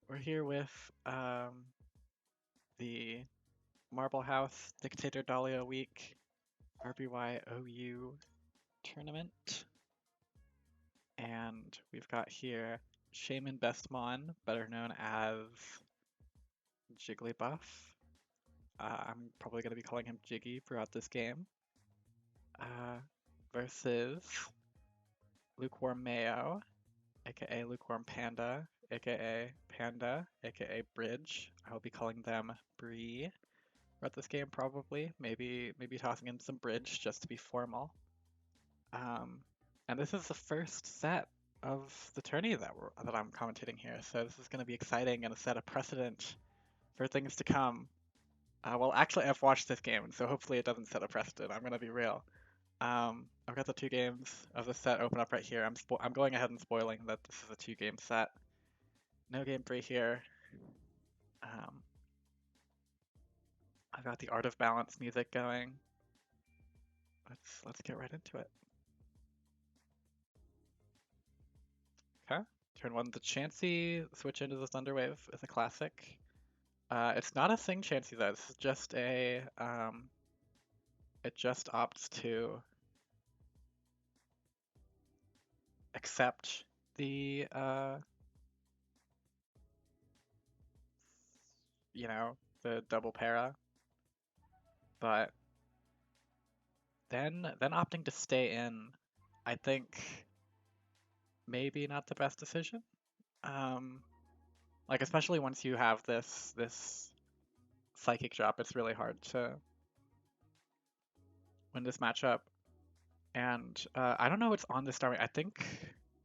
We're here with the Marble House Dictator Dahlia Week RBY OU tournament. And we've got here Shaman Bestmon, better known as Jigglybuff. I'm probably going to be calling him Jiggy throughout this game. Versus Lukewarm Mayo, aka Lukewarm Panda, aka Panda, aka Bridge. I'll be calling them Bree throughout this game probably. Maybe tossing in some Bridge just to be formal. And this is the first set of the tourney that I'm commentating here, so this is going to be exciting and set a precedent for things to come. Well, actually, I've watched this game, so hopefully it doesn't set a precedent. I'm going to be real. I've got the 2 games of the set open up right here. I'm going ahead and spoiling that this is a 2-game set. No game 3 here. I've got the Art of Balance music going. Let's get right into it. Okay, turn 1 the Chansey, switch into the Thunderwave is a classic. It's not a Sing Chansey though, this is just a, it just opts to accept the, you know, the double para, but then opting to stay in, I think maybe not the best decision. Like especially once you have this psychic drop, it's really hard to win this matchup. And I don't know what's on the Starmie. I think,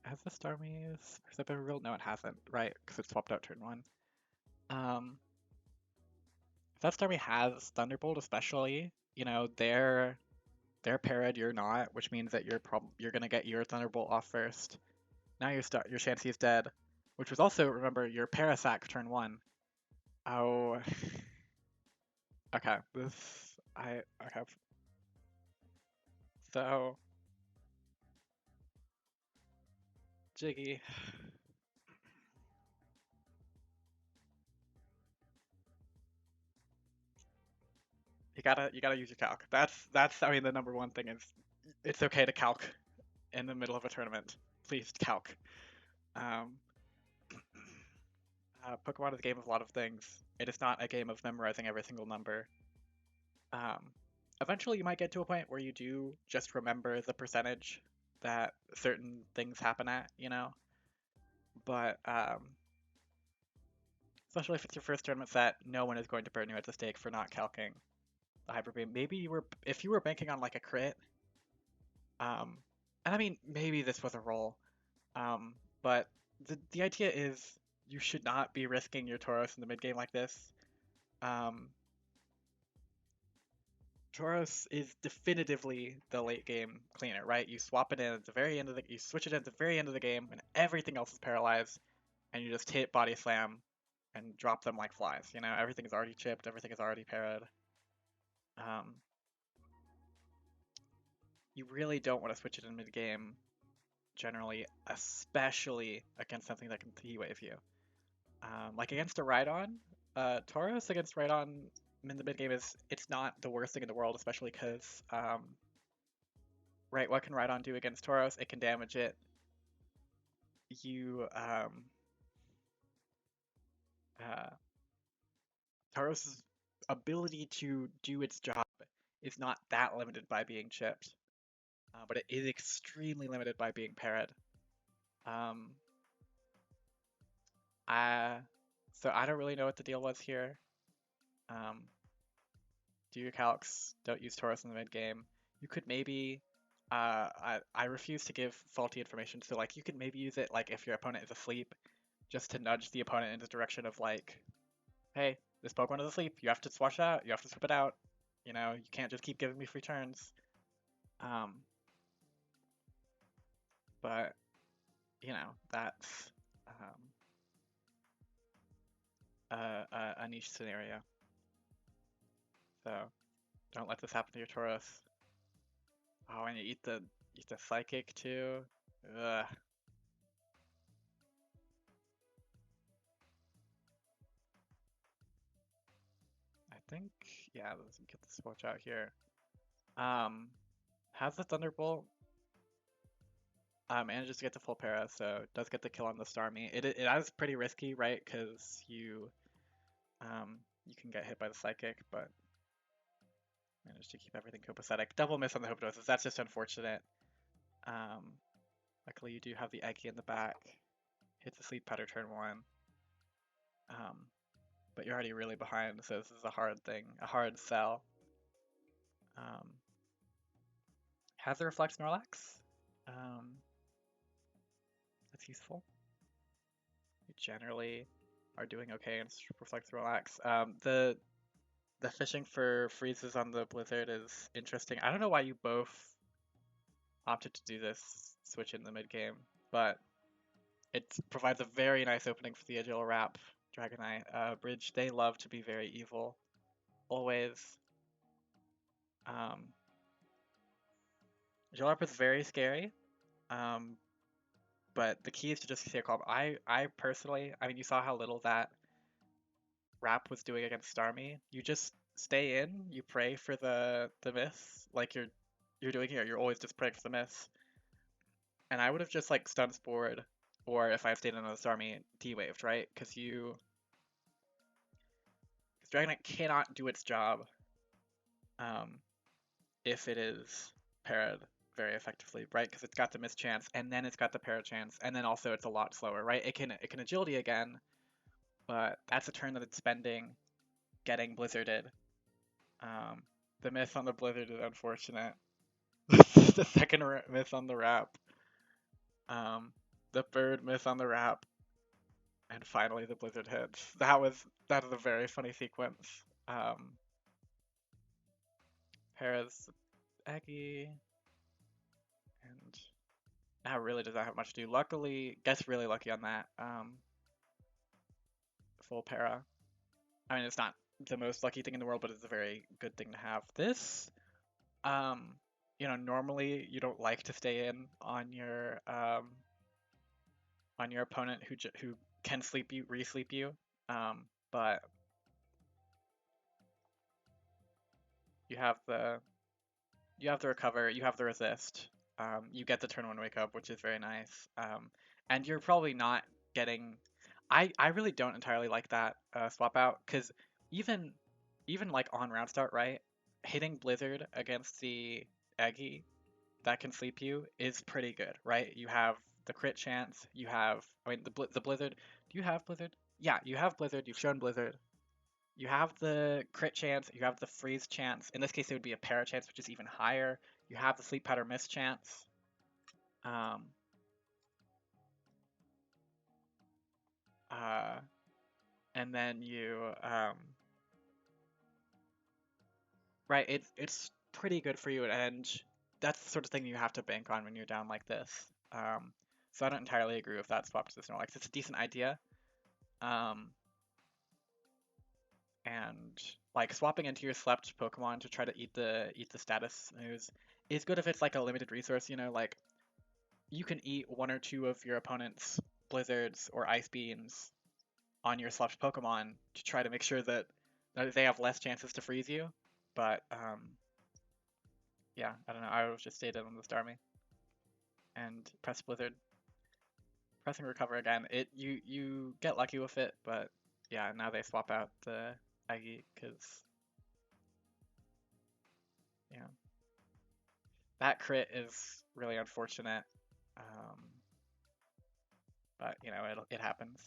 has the Starmie, has that been revealed? No, it hasn't, right? Because it swapped out turn 1. If that Starmie has Thunderbolt especially, you know, they're parried, you're not, which means that you're gonna get your Thunderbolt off first. Now your Chansey is dead, which was also, remember, your Parasac turn 1. Oh, okay, okay. So, Jiggy. You gotta use your calc. That's I mean the number one thing is it's okay to calc in the middle of a tournament. Please calc. Pokemon is a game of a lot of things. It is not a game of memorizing every single number. Eventually you might get to a point where you do just remember the percentage that certain things happen at, you know? But especially if it's your first tournament set, no one is going to burn you at the stake for not calcing the Hyper Beam. Maybe if you were banking on like a crit, and I mean, maybe this was a roll, but the idea is you should not be risking your Tauros in the mid game like this. Tauros is definitively the late game cleaner, right? You swap it in at the very end of you switch it in at the very end of the game when everything else is paralyzed, and you just hit Body Slam and drop them like flies. You know, everything is already chipped, everything is already parried. You really don't want to switch it in mid game, generally, especially against something that can T-wave you. Like against a Rhydon, Tauros against Rhydon in the mid game it's not the worst thing in the world, especially because right, what can Rhydon do against Tauros? It can damage it. Tauros' ability to do its job is not that limited by being chipped, but it is extremely limited by being parried. So I don't really know what the deal was here. Do your calcs, don't use Tauros in the mid game. You could maybe, I refuse to give faulty information, so like you could maybe use it like if your opponent is asleep, just to nudge the opponent in the direction of like, hey, this Pokemon is asleep, you have to swash it out, you have to swip it out, you know, you can't just keep giving me free turns. But, you know, that's a niche scenario. So don't let this happen to your Tauros. Oh, and you eat the Psychic too. Ugh. think, yeah, let's get the switch out here. Has the Thunderbolt. Manages to get the full para, so does get the kill on the Starmie. It is pretty risky, right? Because you can get hit by the Psychic, but managed to keep everything copacetic. Double miss on the Hopedoses. That's just unfortunate. Luckily, you do have the Eggy in the back. Hit the Sleep Powder turn 1. But you're already really behind, so this is a hard thing, a hard sell. Has the Reflect Snorlax? That's useful. You generally are doing okay in Reflect Snorlax. The fishing for freezes on the Blizzard is interesting. I don't know why you both opted to do this switch in the mid game, but it provides a very nice opening for the Agile Wrap Dragonite. Bridge, they love to be very evil, always. Agile Wrap is very scary, but the key is to just stay calm. I personally, I mean, you saw how little that Wrap was doing against Starmie. You just stay in, you pray for the miss, like you're doing here. You're always just praying for the miss. And I would have just like stun spored, or if I stayed in on the Starmie, D-waved, right? Because Dragonite cannot do its job if it is parried very effectively, right? Because it's got the miss chance, and then it's got the parry chance, and then also it's a lot slower, right? It can agility again, but that's a turn that it's spending getting blizzarded. The miss on the blizzard is unfortunate. The second miss on the wrap. The third miss on the wrap. And finally the blizzard hits. That is a very funny sequence. Hera's Eggy. And that really does not have much to do. Luckily, gets really lucky on that. Full para. I mean, it's not the most lucky thing in the world, but it's a very good thing to have. This, normally you don't like to stay in on your opponent who can sleep you, re-sleep you, but you have the recover, you have the resist, you get the turn 1 wake up, which is very nice, and you're probably not getting. I really don't entirely like that swap out, because even like on round start, right, hitting Blizzard against the Eggy that can sleep you is pretty good, right? You have the crit chance, you have, I mean, the Blizzard. Do you have Blizzard? Yeah, you have Blizzard, you've shown Blizzard. You have the crit chance, you have the freeze chance. In this case, it would be a para chance, which is even higher. You have the sleep powder miss chance. And then you, right, it's pretty good for you, and that's the sort of thing you have to bank on when you're down like this. So I don't entirely agree with that swap to the Snorlax. It's a decent idea. And like swapping into your slept Pokemon to try to eat the status moves is good if it's like a limited resource, like you can eat 1 or 2 of your opponent's blizzards or ice beams on your slept Pokemon to try to make sure that they have less chances to freeze you. But yeah, I don't know. I would have just stayed in on the Starmie and press Blizzard. Pressing recover again. You get lucky with it, but yeah, now they swap out the Aggie because yeah, that crit is really unfortunate. But it happens.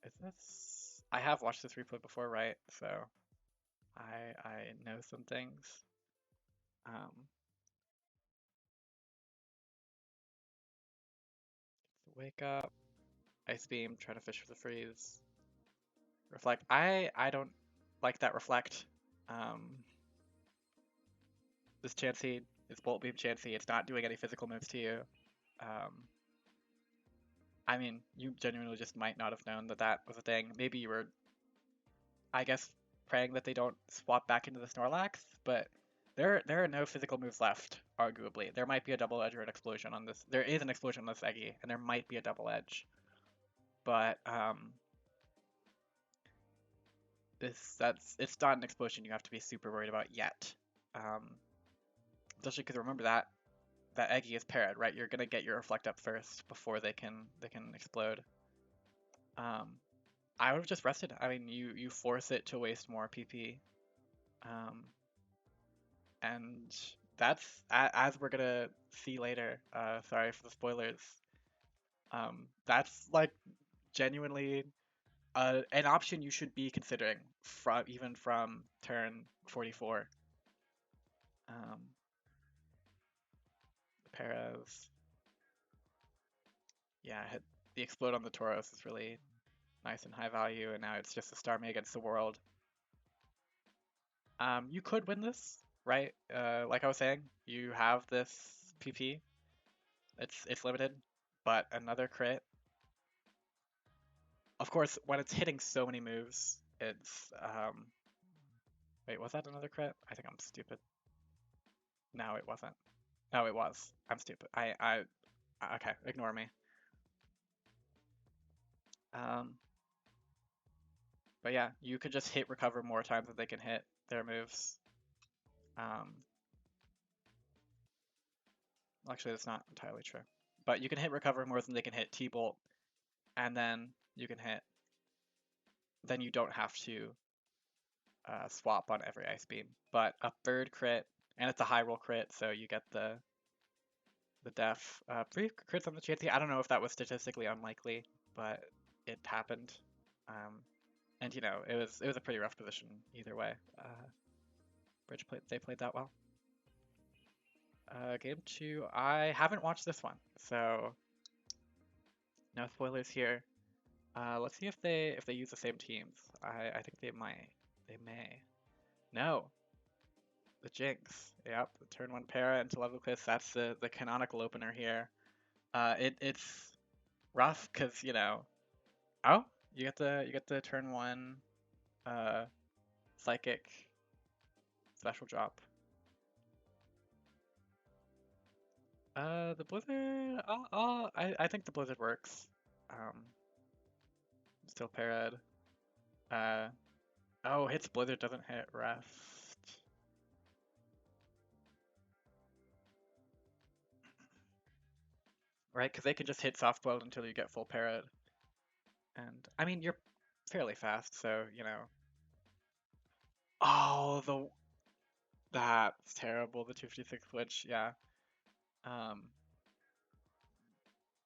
Is this? I have watched this replay before, right? So I know some things. Wake up, ice beam, try to fish for the freeze. Reflect. I don't like that reflect. This Chansey is Bolt Beam Chansey. It's not doing any physical moves to you. I mean, you genuinely just might not have known that was a thing. Maybe you were, I guess, praying that they don't swap back into the Snorlax, but there are no physical moves left, arguably. There might be a double edge or an explosion on this. There is an explosion on this Eggy, and there might be a double edge. but it's not an explosion you have to be super worried about yet. Especially because remember that Eggy is parried, right? You're gonna get your reflect up first before they can explode. I would have just rested. I mean, you force it to waste more PP, and that's as we're gonna see later. Sorry for the spoilers. That's like genuinely an option you should be considering even from turn 44. Perez, yeah, the explode on the Tauros is really nice and high value, and now it's just a Star Me against the world. You could win this, right? Like I was saying, you have this PP. It's limited, but another crit. Of course, when it's hitting so many moves, it's wait, was that another crit? I think I'm stupid. No, it wasn't. No, it was. I'm stupid. Okay, ignore me. But yeah, you could just hit recover more times than they can hit their moves. Actually, that's not entirely true. But you can hit recover more than they can hit T-Bolt, and then you can hit. Then you don't have to swap on every Ice Beam. But a third crit, and it's a high roll crit, so you get the def. 3 crits on the Chansey. I don't know if that was statistically unlikely, but it happened. And you know, it was a pretty rough position either way. Bridge played that well. Game 2, I haven't watched this one, so no spoilers here. Let's see if they use the same teams. I think they might. They may. No. The Jinx. Yep, the turn 1 para into level cliff. That's the canonical opener here. It's rough because, you know, oh, you get the turn 1 psychic special drop. The Blizzard, I think the Blizzard works. Still parried. Oh, hits Blizzard, doesn't hit Rest. Right, because they can just hit soft boiled until you get full parried. And, I mean, you're fairly fast, so, you know. Oh, that's terrible, the 256 glitch, yeah.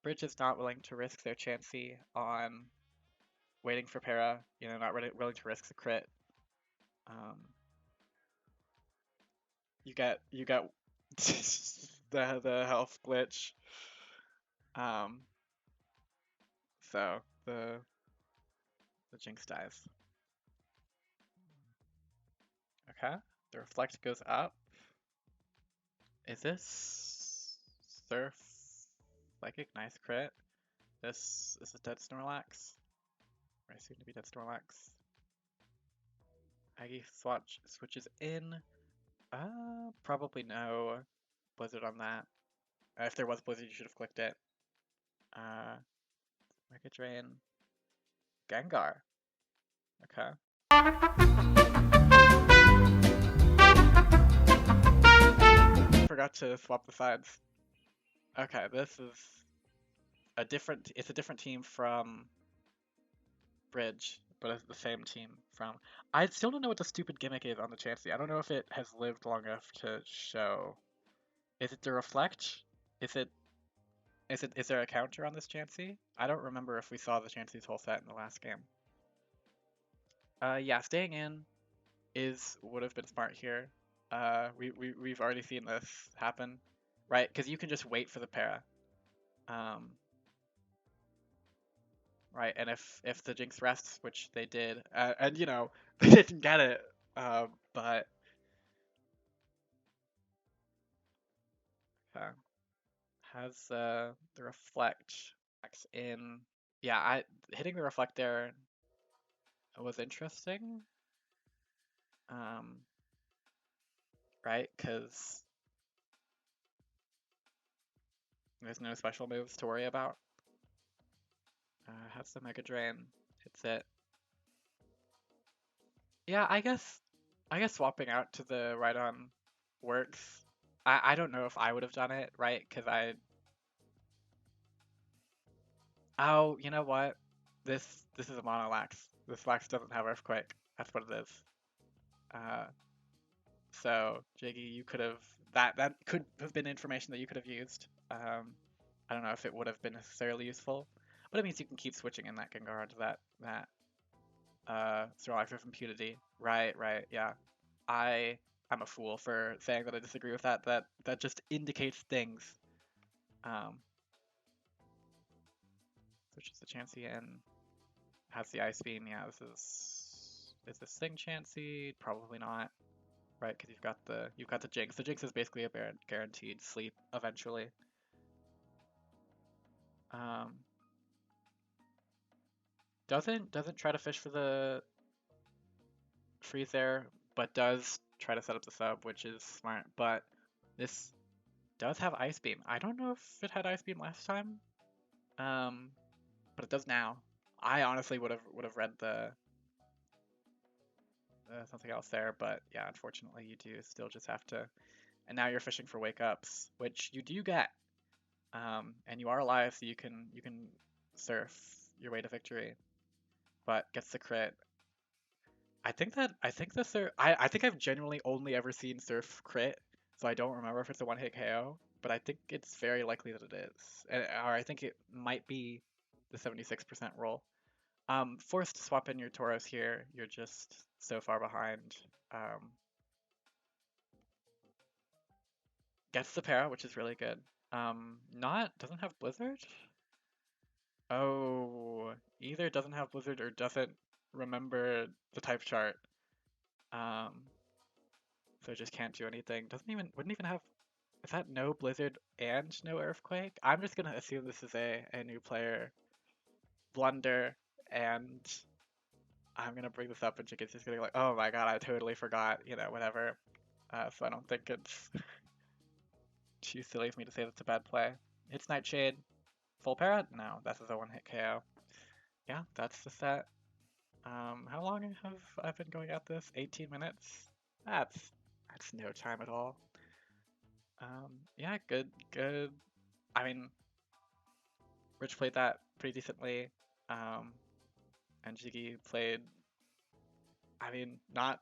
Bridge is not willing to risk their Chansey on waiting for para, you know, not willing to risk the crit. You get the health glitch. So the Jinx dies. Okay, the reflect goes up. Is this Surf Psychic? Nice crit. This is a dead Snorlax. Or soon to be dead Snorlax. Aggie switches in. Probably no Blizzard on that. If there was Blizzard, you should have clicked it. Mega Drain. Gengar. Okay. Forgot to swap the sides. Okay, this is it's a different team from Bridge, but it's the same team from. I still don't know what the stupid gimmick is on the Chansey. I don't know if it has lived long enough to show. Is it the reflect? Is there a counter on this Chansey? I don't remember if we saw the Chansey's whole set in the last game. Yeah, staying in would have been smart here. We've already seen this happen, right? Because you can just wait for the para. Right, and if the Jinx rests, which they did, and you know, they didn't get it, but has the reflect in. Yeah, hitting the reflect there was interesting. Right, because there's no special moves to worry about. Has the Mega Drain. Hits it. Yeah, I guess swapping out to the right on works. I don't know if I would have done it, right? Because oh, you know what? This is a mono lax. This lax doesn't have Earthquake. That's what it is. Uh, so Jiggy, you could have that could have been information that you could have used. I don't know if it would have been necessarily useful, but it means you can keep switching in that Gengar onto that Survivor of Impunity. Right, right, yeah. I'm a fool for saying that I disagree with that. That just indicates things. Um, Switches the Chansey in. Has the Ice Beam. Yeah, is this thing Chansey? Probably not. Right, because you've got the Jinx. The Jinx is basically a guaranteed sleep eventually. Um, doesn't try to fish for the freeze there, but does try to set up the sub, which is smart. But this does have Ice Beam. I don't know if it had Ice Beam last time, but it does now. I honestly would have read the something else there, but yeah, unfortunately you do still just have to. And now you're fishing for wake ups, which you do get, and you are alive, so you can surf your way to victory. But gets the crit. I think I've genuinely only ever seen Surf crit, so I don't remember if it's a one-hit KO, but I think it's very likely that it is. Or I think it might be the 76% roll. Forced to swap in your Tauros here, you're just so far behind. Um, Gets the para, which is really good. Not doesn't have Blizzard? Oh, either doesn't have Blizzard or doesn't remember the type chart. Um, so just can't do anything. Wouldn't even have. Is that no Blizzard and no Earthquake? I'm just gonna assume this is a new player blunder, and I'm gonna bring this up, and Chicken's just gonna be like, oh my god, I totally forgot, whatever. So I don't think it's too silly for me to say that's a bad play. Hits Nightshade, full para? No, that's a one-hit KO. Yeah, that's the set. How long have I been going at this? 18 minutes? That's no time at all. Yeah, good. I mean, Rich played that pretty decently, um, and Jiggy played, I mean, not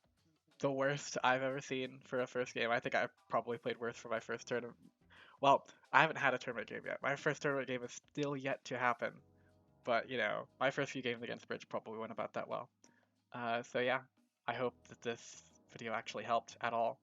the worst I've ever seen for a first game. I think I probably played worse for my first tournament. Well, I haven't had a tournament game yet. My first tournament game is still yet to happen, but my first few games against Bridge probably went about that well. So yeah, I hope that this video actually helped at all.